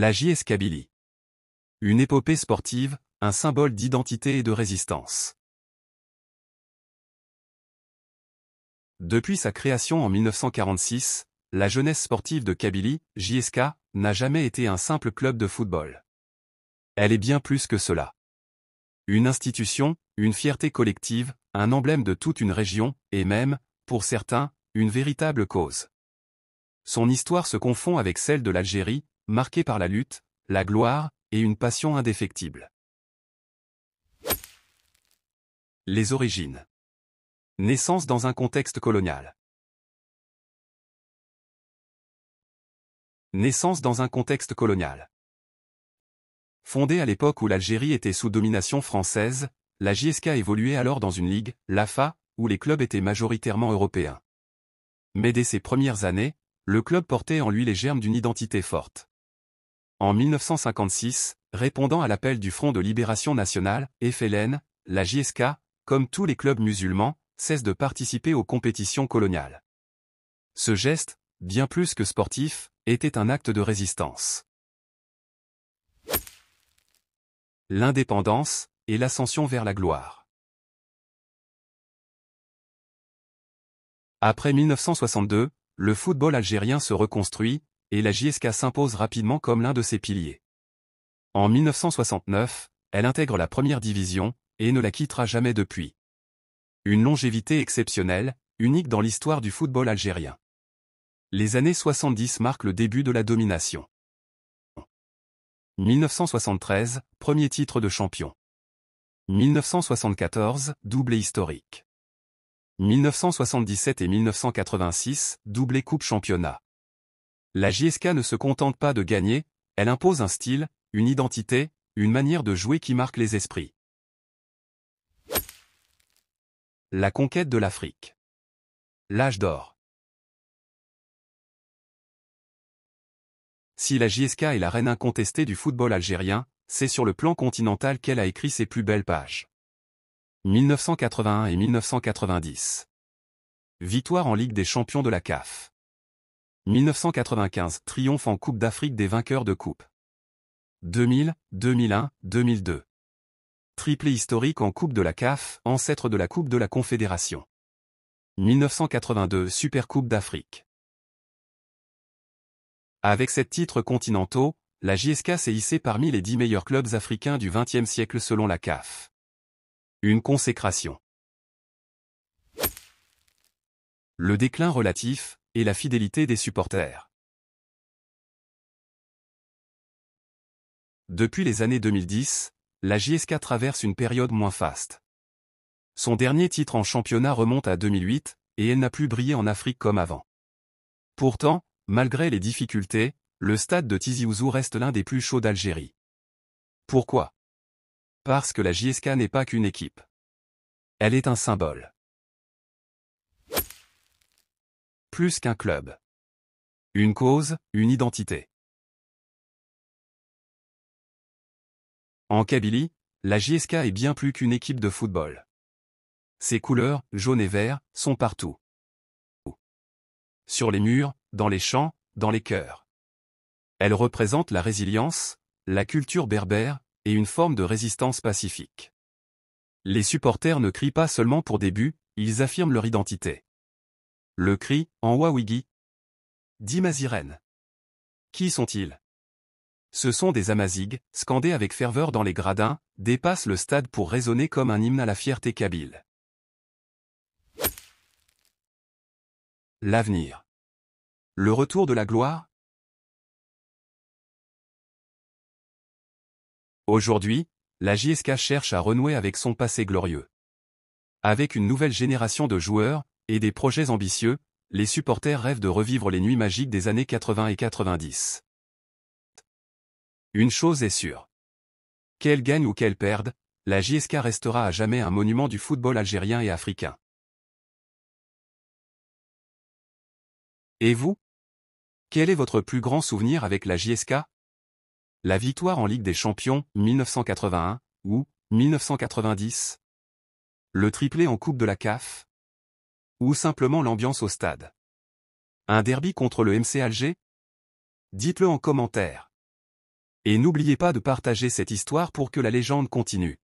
La JS Kabylie. Une épopée sportive, un symbole d'identité et de résistance. Depuis sa création en 1946, la jeunesse sportive de Kabylie, JSK, n'a jamais été un simple club de football. Elle est bien plus que cela. Une institution, une fierté collective, un emblème de toute une région, et même, pour certains, une véritable cause. Son histoire se confond avec celle de l'Algérie, marquée par la lutte, la gloire, et une passion indéfectible. Les origines. Naissance dans un contexte colonial. Naissance dans un contexte colonial. Fondée à l'époque où l'Algérie était sous domination française, la JSK évoluait alors dans une ligue, l'AFA, où les clubs étaient majoritairement européens. Mais dès ses premières années, le club portait en lui les germes d'une identité forte. En 1956, répondant à l'appel du Front de Libération Nationale, FLN, la JSK, comme tous les clubs musulmans, cesse de participer aux compétitions coloniales. Ce geste, bien plus que sportif, était un acte de résistance. L'indépendance et l'ascension vers la gloire. Après 1962, le football algérien se reconstruit, et la JSK s'impose rapidement comme l'un de ses piliers. En 1969, elle intègre la première division, et ne la quittera jamais depuis. Une longévité exceptionnelle, unique dans l'histoire du football algérien. Les années 70 marquent le début de la domination. 1973, premier titre de champion. 1974, doublé historique. 1977 et 1986, doublé coupe championnat. La JSK ne se contente pas de gagner, elle impose un style, une identité, une manière de jouer qui marque les esprits. La conquête de l'Afrique. L'âge d'or. Si la JSK est la reine incontestée du football algérien, c'est sur le plan continental qu'elle a écrit ses plus belles pages. 1981 et 1990. Victoire en Ligue des champions de la CAF. 1995, triomphe en Coupe d'Afrique des vainqueurs de coupe. 2000, 2001, 2002. Triplé historique en Coupe de la CAF, ancêtre de la Coupe de la Confédération. 1982, Supercoupe d'Afrique. Avec 7 titres continentaux, la JSK s'est hissée parmi les 10 meilleurs clubs africains du XXe siècle selon la CAF. Une consécration. Le déclin relatif, et la fidélité des supporters. Depuis les années 2010, la JSK traverse une période moins faste. Son dernier titre en championnat remonte à 2008, et elle n'a plus brillé en Afrique comme avant. Pourtant, malgré les difficultés, le stade de Tizi Ouzou reste l'un des plus chauds d'Algérie. Pourquoi? Parce que la JSK n'est pas qu'une équipe. Elle est un symbole. Plus qu'un club. Une cause, une identité. En Kabylie, la JSK est bien plus qu'une équipe de football. Ses couleurs, jaune et vert, sont partout. Sur les murs, dans les champs, dans les cœurs. Elle représente la résilience, la culture berbère, et une forme de résistance pacifique. Les supporters ne crient pas seulement pour des buts, ils affirment leur identité. Le cri, en Wawigi. Dit Maziren. Qui sont-ils? Ce sont des Amazighs, scandés avec ferveur dans les gradins, dépassent le stade pour résonner comme un hymne à la fierté kabyle. L'avenir. Le retour de la gloire? Aujourd'hui, la JSK cherche à renouer avec son passé glorieux. Avec une nouvelle génération de joueurs, et des projets ambitieux, les supporters rêvent de revivre les nuits magiques des années 80 et 90. Une chose est sûre. Qu'elle gagne ou qu'elle perde, la JSK restera à jamais un monument du football algérien et africain. Et vous? Quel est votre plus grand souvenir avec la JSK? La victoire en Ligue des Champions, 1981, ou 1990? Le triplé en Coupe de la CAF? Ou simplement l'ambiance au stade? Un derby contre le MC Alger? Dites-le en commentaire. Et n'oubliez pas de partager cette histoire pour que la légende continue.